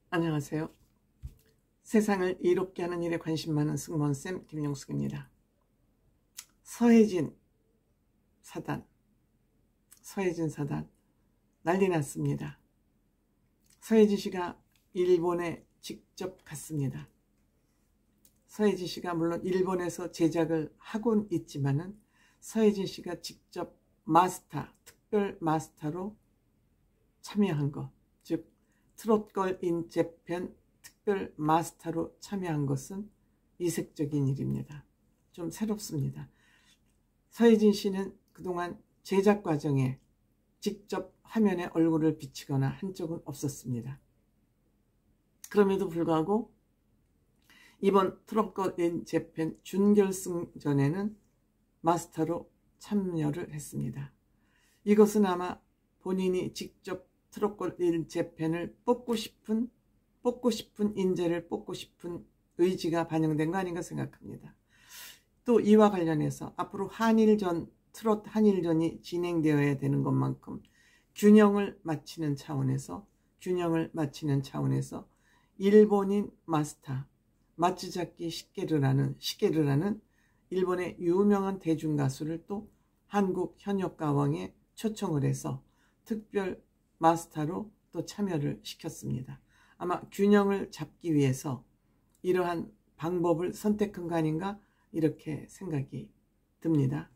안녕하세요. 세상을 이롭게 하는 일에 관심 많은 승무원쌤 김용숙입니다. 서혜진 사단 난리 났습니다. 서혜진 씨가 일본에 직접 갔습니다. 서혜진 씨가 물론 일본에서 제작을 하곤 있지만은 서혜진 씨가 직접 특별 마스터로 참여한 것, 즉 트롯걸 인 재팬 특별 마스터로 참여한 것은 이색적인 일입니다. 좀 새롭습니다. 서혜진 씨는 그동안 제작 과정에 직접 화면에 얼굴을 비치거나 한 적은 없었습니다. 그럼에도 불구하고 이번 트롯걸 인 재팬 준결승전에는 마스터로 참여를 했습니다. 이것은 아마 본인이 직접 트롯걸 인 재팬을 뽑고 싶은 인재를 뽑고 싶은 의지가 반영된 거 아닌가 생각합니다. 또 이와 관련해서 앞으로 트롯 한일전이 진행되어야 되는 것만큼 균형을 맞추는 차원에서 일본인 마츠자키 시게르라는 일본의 유명한 대중가수를 또 한국 현역가왕에 초청을 해서 특별 마스터로 또 참여를 시켰습니다. 아마 균형을 잡기 위해서 이러한 방법을 선택한 거 아닌가 이렇게 생각이 듭니다.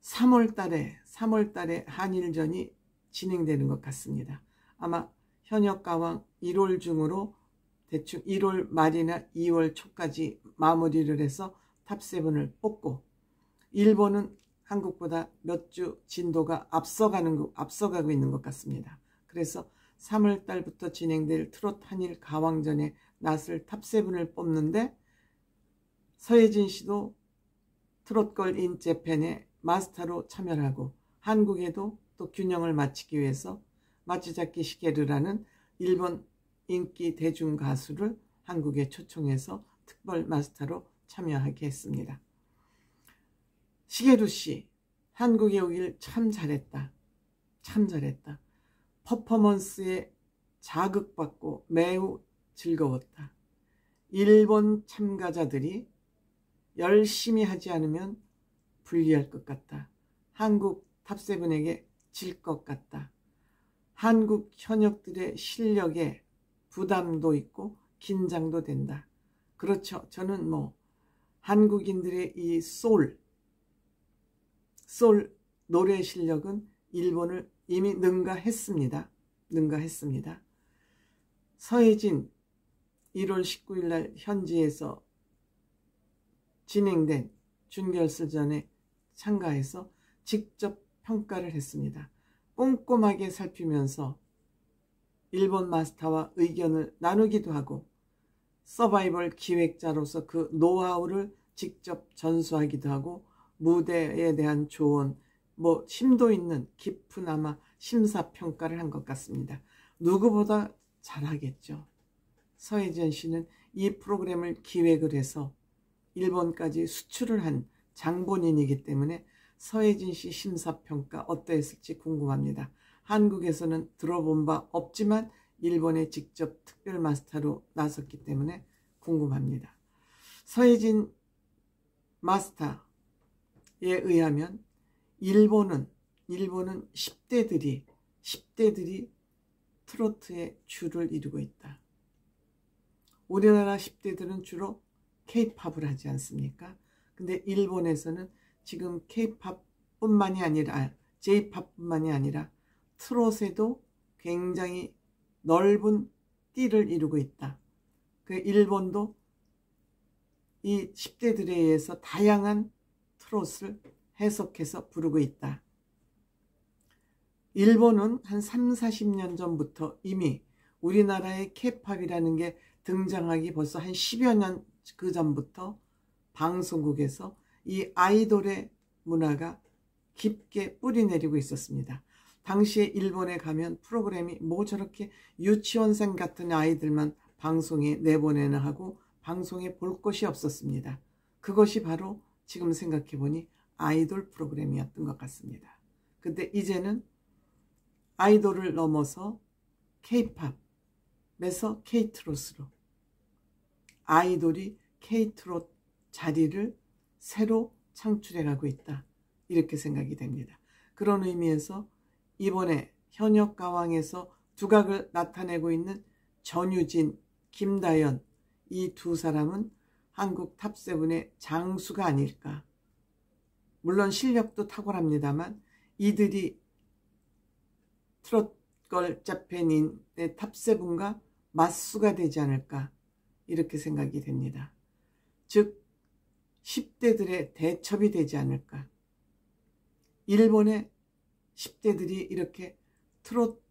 3월달에 한일전이 진행되는 것 같습니다. 아마 현역가왕 1월 중으로 대충 1월 말이나 2월 초까지 마무리를 해서 탑7을 뽑고, 일본은 한국보다 몇 주 진도가 앞서가고 있는 것 같습니다. 그래서 3월달부터 진행될 트롯 한일 가왕전에 나설 탑7을 뽑는데 서혜진 씨도 트롯걸 인 재팬에 마스터로 참여를 하고, 한국에도 또 균형을 맞추기 위해서 마츠자키 시게르라는 일본 인기 대중 가수를 한국에 초청해서 특별 마스터로 참여하게 했습니다. 시게루 씨, 한국에 오길 참 잘했다. 퍼포먼스에 자극받고 매우 즐거웠다. 일본 참가자들이 열심히 하지 않으면 불리할 것 같다. 한국 탑7에게 질 것 같다. 한국 현역들의 실력에 부담도 있고 긴장도 된다. 그렇죠. 저는 한국인들의 이 소울 노래 실력은 일본을 이미 능가했습니다. 서혜진 1월 19일 날 현지에서 진행된 준결승전에 참가해서 직접 평가를 했습니다. 꼼꼼하게 살피면서 일본 마스터와 의견을 나누기도 하고, 서바이벌 기획자로서 그 노하우를 직접 전수하기도 하고, 무대에 대한 조언, 심도 있는 깊은 아마 심사평가를 한 것 같습니다. 누구보다 잘하겠죠. 서혜진 씨는 이 프로그램을 기획을 해서 일본까지 수출을 한 장본인이기 때문에 서혜진 씨 심사평가 어떠했을지 궁금합니다. 한국에서는 들어본 바 없지만 일본에 직접 특별 마스터로 나섰기 때문에 궁금합니다. 서혜진 마스터에 의하면 일본은 10대들이 트로트의 주를 이루고 있다. 우리나라 10대들은 주로 K-팝을 하지 않습니까? 근데 일본에서는 지금 K-팝뿐만이 아니라 J-팝뿐만이 아니라 트롯에도 굉장히 넓은 띠를 이루고 있다. 그 일본도 이 10대들에 의해서 다양한 트롯을 해석해서 부르고 있다. 일본은 한 30-40년 전부터 이미 우리나라의 K-팝이라는 게 등장하기 벌써 한 10여 년 그 전부터 방송국에서 이 아이돌의 문화가 깊게 뿌리내리고 있었습니다. 당시에 일본에 가면 프로그램이 저렇게 유치원생 같은 아이들만 방송에 내보내나 하고 방송에 볼 것이 없었습니다. 그것이 바로 지금 생각해보니 아이돌 프로그램이었던 것 같습니다. 근데 이제는 아이돌을 넘어서 K-팝, 팝에서 K트롯으로, 아이돌이 K트롯 자리를 새로 창출해가고 있다. 이렇게 생각이 됩니다. 그런 의미에서 이번에 현역 가왕에서 두각을 나타내고 있는 전유진, 김다연, 이 두 사람은 한국 탑7의 장수가 아닐까. 물론 실력도 탁월합니다만 이들이 트롯걸 재팬인의 탑7과 맞수가 되지 않을까, 이렇게 생각이 됩니다. 즉 10대들의 대첩이 되지 않을까. 일본의 10대들이 이렇게 트롯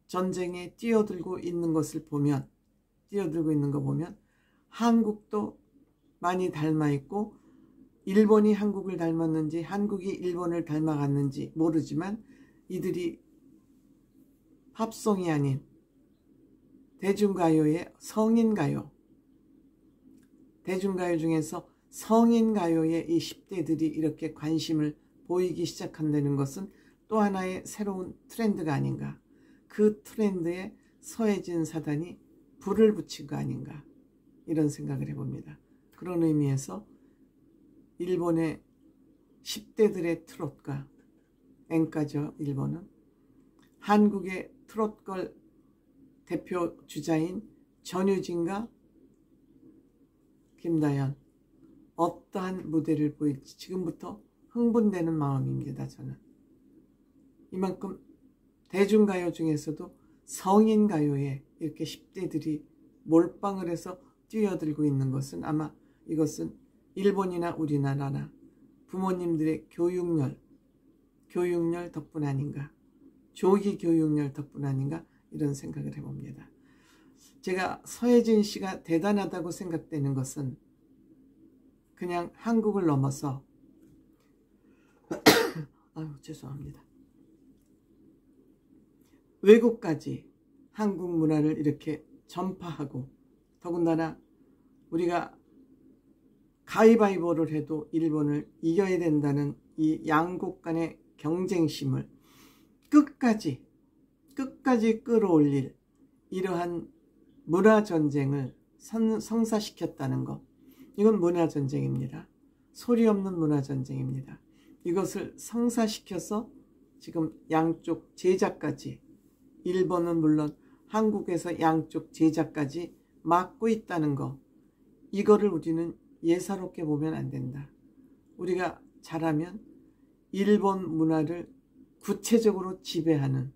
전쟁에 뛰어들고 있는 것을 보면, 한국도 많이 닮아 있고, 일본이 한국을 닮았는지 한국이 일본을 닮아갔는지 모르지만 이들이 팝송이 아닌 대중가요의 성인가요, 대중가요 중에서 성인가요에 이 10대들이 이렇게 관심을 보이기 시작한다는 것은 또 하나의 새로운 트렌드가 아닌가. 그 트렌드에 서혜진 사단이 불을 붙인 거 아닌가, 이런 생각을 해봅니다. 그런 의미에서 일본의 10대들의 트롯과, 엔카죠 일본은, 한국의 트롯걸 대표 주자인 전유진과 김다연, 어떠한 무대를 보일지 지금부터 흥분되는 마음입니다. 저는 이만큼 대중가요 중에서도 성인가요에 이렇게 10대들이 몰빵을 해서 뛰어들고 있는 것은, 아마 이것은 일본이나 우리나라나 부모님들의 교육열 덕분 아닌가, 조기 교육열 덕분 아닌가, 이런 생각을 해봅니다. 제가 서혜진 씨가 대단하다고 생각되는 것은 그냥 한국을 넘어서 죄송합니다. 외국까지 한국 문화를 이렇게 전파하고, 더군다나 우리가 가위바위보를 해도 일본을 이겨야 된다는 이 양국 간의 경쟁심을 끝까지 끌어올릴 이러한 문화전쟁을 성사시켰다는 것, 이건 문화전쟁입니다. 소리 없는 문화전쟁입니다. 이것을 성사시켜서 지금 양쪽 제자까지, 일본은 물론 한국에서 양쪽 제자까지 막고 있다는 것, 이거를 우리는 예사롭게 보면 안 된다. 우리가 잘하면 일본 문화를 구체적으로 지배하는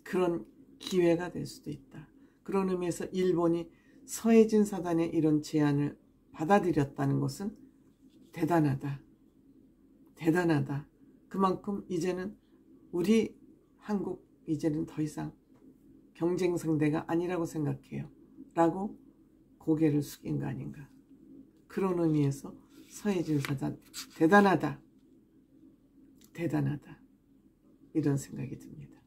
그런 기회가 될 수도 있다. 그런 의미에서 일본이 서혜진 사단의 이런 제안을 받아들였다는 것은 대단하다. 그만큼 이제는 우리 한국, 이제는 더 이상 경쟁 상대가 아니라고 생각해요. 라고 고개를 숙인 거 아닌가. 그런 의미에서 서혜진 사단 대단하다. 이런 생각이 듭니다.